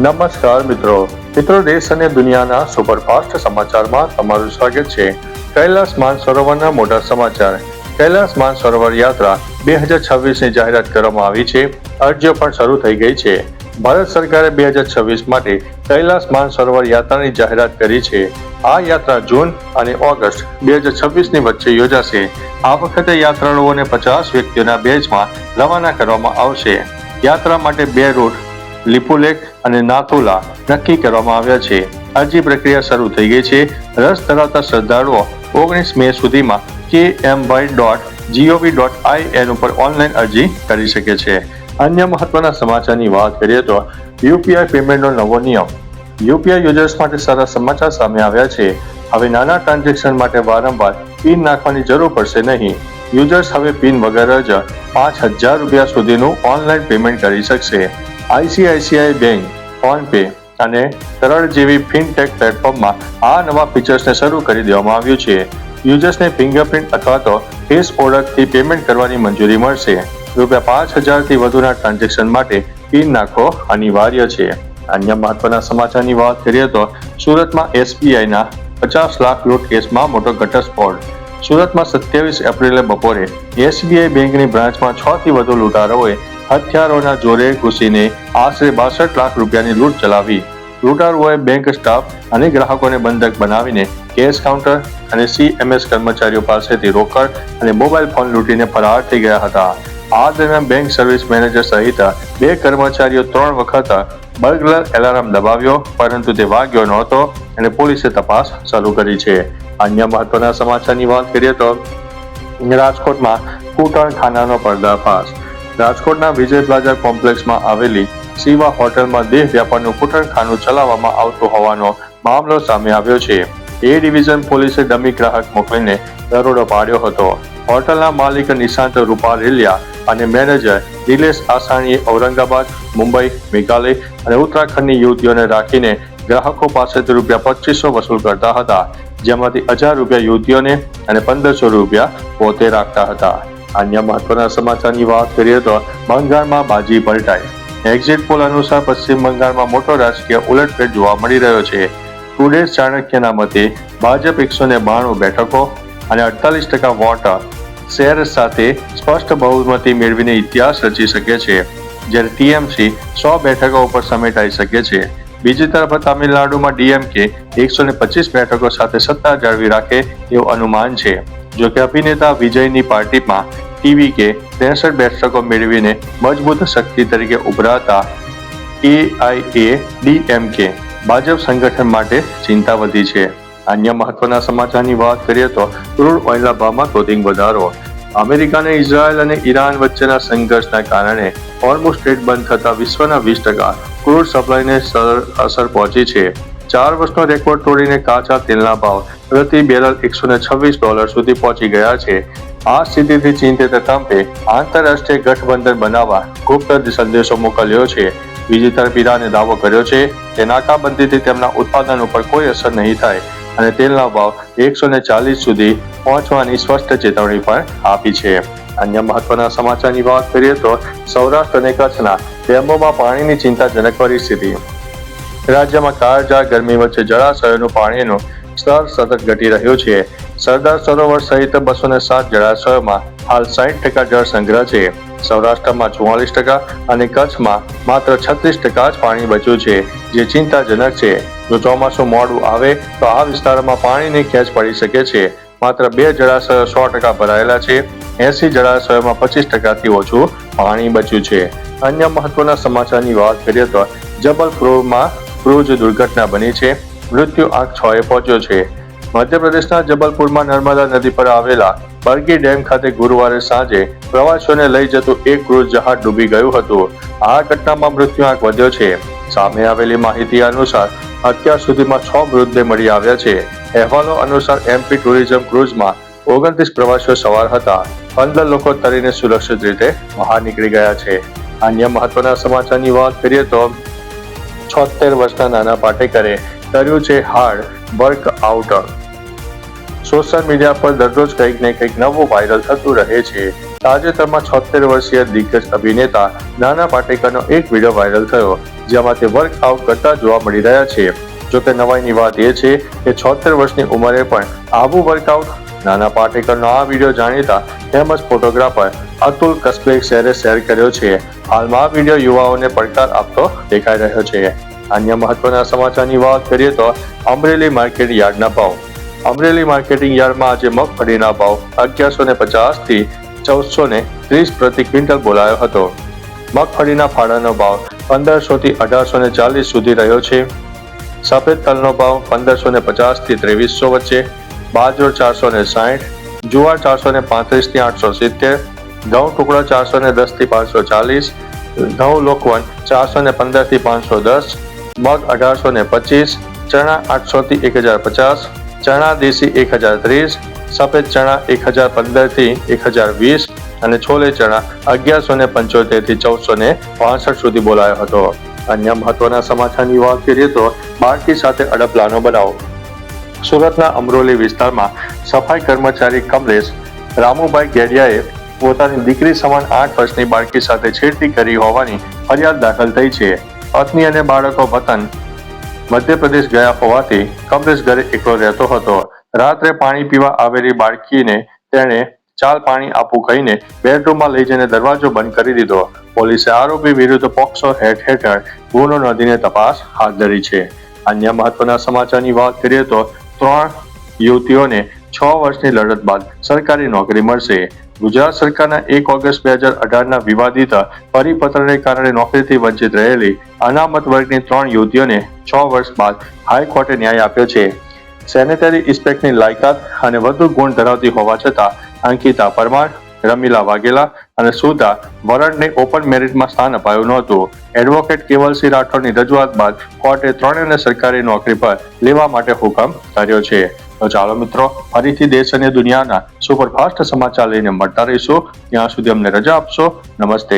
નમસ્કાર મિત્રો દેશ અને દુનિયાના સુપરફાસ્ટ સમાચારમાં તમારું સ્વાગત છે। કૈલાસ માનસરોવરના મોટા સમાચાર। કૈલાસ માનસરોવર યાત્રા 2026ની જાહેરાત કરવામાં આવી છે। અરજીઓ પણ શરૂ થઈ ગઈ છે। ભારત સરકારે 2026 માટે કૈલાસ માનસરોવર યાત્રાની જાહેરાત કરી છે। આ યાત્રા જૂન અને ઓગસ્ટ 2026ની વચ્ચે યોજાશે। આ વખતે યાત્રાળુઓને 50 વ્યક્તિઓના બેચમાં રવાના કરવામાં આવશે। યાત્રા માટે 2 રૂટ લિપુલેક અને નાથુલા નક્કી કરવામાં આવ્યા છે। અરજી પ્રક્રિયા શરૂ થઈ ગઈ છે। રસ ધરાવતા શ્રદ્ધાળુઓ 19 મે સુધીમાં kmy.gov.in ઉપર ઓનલાઈન અરજી કરી શકે છે। અન્ય મહત્વના સમાચારની વાત કરીએ તો યુપીઆઈ પેમેન્ટનો નવો નિયમ। યુપીઆઈ યુઝર્સ માટે સારા સમાચાર સામે આવ્યા છે। હવે નાના ટ્રાન્ઝેક્શન માટે વારંવાર પિન નાખવાની જરૂર પડશે નહીં। યુઝર્સ હવે પિન વગર જ 5000 રૂપિયા સુધીનું ઓનલાઈન પેમેન્ટ કરી શકશે। આઈસીઆઈસીઆઈ બેંક, ફોનપે અને સરળ જેવી ફિનટેક પ્લેટફોર્મમાં આ નવા ફીચર્સને શરૂ કરી દેવામાં આવ્યું છે। યુઝર્સને ફિંગરપ્રિન્ટ અથવા તો ફેસ ઓળખથી પેમેન્ટ કરવાની મંજૂરી મળશે। ₹5000થી વધુના ટ્રાન્ઝેક્શન માટે પિન નાખવો અનિવાર્ય છે। અન્ય મહત્વના સમાચારની વાત કરીએ તો સુરતમાં એસબીઆઈના 50 લાખ લૂંટ કેસમાં મોટો ઘટસ્ફોટ। સુરતમાં 27 એપ્રિલે બપોરે એસબીઆઈ બેંકની બ્રાન્ચમાં 6 થી વધુ લૂંટારોએ હથિયારોના જોરે ઘૂસીને આશરે 62 લાખ રૂપિયાની લૂંટ ચલાવી। લૂંટારુઓએ બેંક સ્ટાફ અને ગ્રાહકોને બંધક બનાવીને કેશ કાઉન્ટર અને સીએમએસ કર્મચારીઓ પાસેથી રોકડ અને મોબાઈલ ફોન લૂંટીને ફરાર થઈ ગયા હતા। આ દરમિયાન બેંક સર્વિસ મેનેજર સહિત 2 કર્મચારીઓ 3 વખત બર્ગલર એલાર્મ દબાવ્યો, પરંતુ તે વાગ્યો નહોતો અને પોલીસે તપાસ શરૂ કરી છે। અન્ય મહત્વના સમાચારની વાત કરીએ તો રાજકોટમાં કૂટણખાનાનો પર્દાફાશ। રાજકોટના વિજય પ્લાઝા કોમ્પ્લેક્સમાં આવેલી શિવા હોટલમાં દેહ વ્યાપારનું કૂટણખાનું ચલાવવામાં આવતું હોવાનો મામલો સામે આવ્યો છે। એ ડિવિઝન પોલીસે ડમી ગ્રાહક મોકલીને દરોડો પાડ્યો હતો। હોટલના માલિક નિશાંત રૂપારેલિયા અને મેનેજર નિલેશ આસાણીએ ઔરંગાબાદ, મુંબઈ, મેઘાલય અને ઉત્તરાખંડની યુવતીઓને રાખીને ગ્રાહકો પાસેથી ₹2500 વસૂલ કરતા હતા, જેમાંથી 1000 રૂપિયા યુવતીઓને અને 1500 રૂપિયા પોતે રાખતા હતા। અન્ય મહત્વના સમાચારની વાત કરીએ તો બંગાળમાં બાજી પલટાઈ। એક્ઝિટ પોલ અનુસાર પશ્ચિમ બંગાળમાં મોટો રાજકીય ઉલટફેર જોવા મળી રહ્યો છે। ટુડે ચાણક્યના મતે ભાજપ 192 બેઠકો અને 48% વોટ શેર સાથે સ્પષ્ટ બહુમતી મેળવીને ઇતિહાસ રચી શકે છે, જ્યારે ટીએમસી 100 બેઠકો ઉપર સમેટાઈ શકે છે। બીજી તરફ તમિલનાડુમાં ડીએમકે 125 બેઠકો સાથે સત્તા જાળવી રાખે તેવું અનુમાન છે। જોકે અભિનેતા વિજયની પાર્ટીમાં ટીવીકે 63 બેઠકો મેળવીને મજબૂત શક્તિ તરીકે ઉભરાતા એઆઈએડીએમકે ભાજપ સંગઠન માટે ચિંતા વધી છે। અન્ય મહત્વના સમાચારની વાત કરીએ તો ક્રૂડ ઓઇલના ભાવમાં તોતિંગ વધારો। અમેરિકા, ઇઝરાયલ અને ઈરાન વચ્ચેના સંઘર્ષના કારણે હોર્મુઝ સ્ટ્રેટ બંધ થતા વિશ્વના 20% ક્રૂડ સપ્લાયને અસર પહોંચી છે। 4 વર્ષનો રેકોર્ડ તોડીને કાચા તેલના ભાવ પ્રતિ બેરલ $126 સુધી પહોંચી ગયા છે। આ સ્થિતિથી ચિંતિત ટ્રમ્પે આંતરરાષ્ટ્રીય ગઠબંધન બનાવવા ગુપ્ત સંદેશો મોકલ્યો છે। બીજી તરફ ઈરાને દાવો કર્યો છે કે નાકાબંધીથી તેમના ઉત્પાદન ઉપર કોઈ અસર નહીં થાય અને તેલના ભાવ 140 સુધી પહોંચવાની સ્પષ્ટ ચેતવણી પણ આપી છે। અન્ય મહત્વના સમાચારની વાત કરીએ તો સૌરાષ્ટ્ર અને કચ્છના ડેમોમાં પાણીની ચિંતાજનક પરિસ્થિતિ। રાજ્યમાં કાળઝાળ ગરમી વચ્ચે જળાશયોનું પાણીનું સ્તર સતત ઘટી રહ્યું છે। સરદાર સરોવર સહિત 207 જળાશયોમાં હાલ 60% જળ સંગ્રહ છે। સૌરાષ્ટ્રમાં 44% અને કચ્છમાં માત્ર 36% જ પાણી બચ્યું છે, જે ચિંતાજનક છે। જો ચોમાસું મોડું આવે તો આ વિસ્તારોમાં પાણીની ખેંચ પડી શકે છે। માત્ર 2 જળાશયો 100% ભરાયેલા છે। 80 જળાશયોમાં 25%થી ઓછું પાણી બચ્યું છે। અન્ય મહત્વના સમાચારની વાત કરીએ તો જબલપુરમાં ક્રૂઝ દુર્ઘટના બની છે। મૃત્યુ આંક 6એ પહોંચ્યો છે। મધ્યપ્રદેશના જબલપુરમાં નર્મદા નદી પર આવેલા બરગી ડેમ ખાતે ગુરુવારે સાંજે પ્રવાસીઓને લઈ જતું એક ક્રૂઝ જહાજ ડૂબી ગયું હતું। આ ઘટનામાં મૃત્યુ આંક વધ્યો છે। સામે આવેલી માહિતી અનુસાર અત્યાર સુધીમાં 6 મૃતદેહ મળી આવ્યા છે। અહેવાલો અનુસાર એમપી ટુરિઝમ ક્રૂઝમાં 29 પ્રવાસીઓ સવાર હતા। 15 લોકો તરીને સુરક્ષિત રીતે બહાર નીકળી ગયા છે। અન્ય મહત્વના સમાચારની વાત કરીએ તો 76 વર્ષના નાના પાટેકરે કર્યું છે હાર્ડ વર્કઆઉટ। સોશિયલ મીડિયા પર દરરોજ કંઈક ને કંઈક નવું વાયરલ થતું રહે છે। તાજેતરમાં 76 વર્ષીય દિગ્ગજ અભિનેતા નાના પાટેકરનો એક વિડીયો વાયરલ થયો, જેમાં તે વર્કઆઉટ કરતા જોવા મળી રહ્યા છે. જોકે નવાઈની વાત એ છે કે 76 વર્ષની ઉંમરે પણ આવું વર્કઆઉટ. નાના પાટેકરનો આ વિડીયો જાણીતા ફેમસ ફોટોગ્રાફર અતુલ કસ્બેકસેરે શેર કર્યો છે. હાલમાં આ વિડીયો યુવાઓને પડકાર આપતો દેખાઈ રહ્યો છે. અન્ય મહત્વના સમાચારની વાત કરીએ તો અમરેલી માર્કેટ યાર્ડના ભાવ. અમરેલી માર્કેટિંગ યાર્ડમાં આજે મગફળીના ભાવ 1150 થી 1430 પ્રતિ ક્વિન્ટલ બોલાયો હતો. મગફળીના ફાળાનો ભાવ 1500 થી 1840 સુધી રહ્યો છે. સફેદ તલનો ભાવ 1550 થી 2300 વચ્ચે, બાજરો 460, જુવાર 435 થી 870, ઘઉં ટુકડા 410 થી 540, ઘઉં લોકવન 415 થી 510, મગ 1825, ચણા 800 થી 1050, ચણા દેશી 1030, સફેદ ચણા 1015 થી 1020 અને છોલે ચણા 1175 થી 1462 સુધી બોલાયો હતો. અન્ય મહત્વના સમાચારની વાત કરીએ તો બાળકી સાથે અડપલાનો બનાવ. સુરતના અમરોલી વિસ્તારમાં સફાઈ કર્મચારી કમલેશ રામુભાઈ ગેડિયાએ પોતાની દીકરી સમાન 8 વર્ષની બાળકી સાથે છેડતી કરી હોવાની ફરિયાદ દાખલ થઈ છે. પત્ની અને બાળકો વતન મધ્યપ્રદેશ ગયા હોવાથી કમલેશ ઘરે એકલો રહેતો હતો. રાત્રે પાણી પીવા આવેલી બાળકીને તેણે ચાલ પાણી આપું કહીને બેડરૂમમાં લઈ જઈને દરવાજો બંધ કરી દીધો. પોલીસે આરોપી વિરુદ્ધ પોક્સો એક્ટ હેઠળ ગુનો નોંધીને તપાસ હાથ ધરી છે. અન્ય મહત્વના સમાચારની વાત કરીએ તો 3 યુવતીઓને 6 વર્ષની લડત બાદ સરકારી નોકરી મળશે. ગુજરાત સરકારના 1 ઓગસ્ટ 2018ના વિવાદિત પરિપત્રને કારણે નોકરીથી વંચિત રહેલી અનામત વર્ગની 3 યુવતીઓને 6 વર્ષ બાદ હાઈકોર્ટે ન્યાય આપ્યો છે. સેનેટરી ઇન્સ્પેક્ટરની લાયકાત અને વધુ ગુણ ધરાવતી હોવા છતાં અંકિતા પરમાર, રમીલા વાઘેલા અને સુધા વરણને ઓપન મેરિટમાં સ્થાન અપાયું નહોતું. એડવોકેટ કેવલસિંહ રાઠોડની રજૂઆત બાદ કોર્ટે ત્રણેયને સરકારી નોકરી પર લેવા માટે હુકમ કર્યો છે. તો ચાલો મિત્રો, ફરીથી દેશ અને દુનિયાના સુપરફાસ્ટ સમાચાર લઈને મળતા રહીશું. ત્યાં સુધી અમને રજા આપશો. નમસ્તે.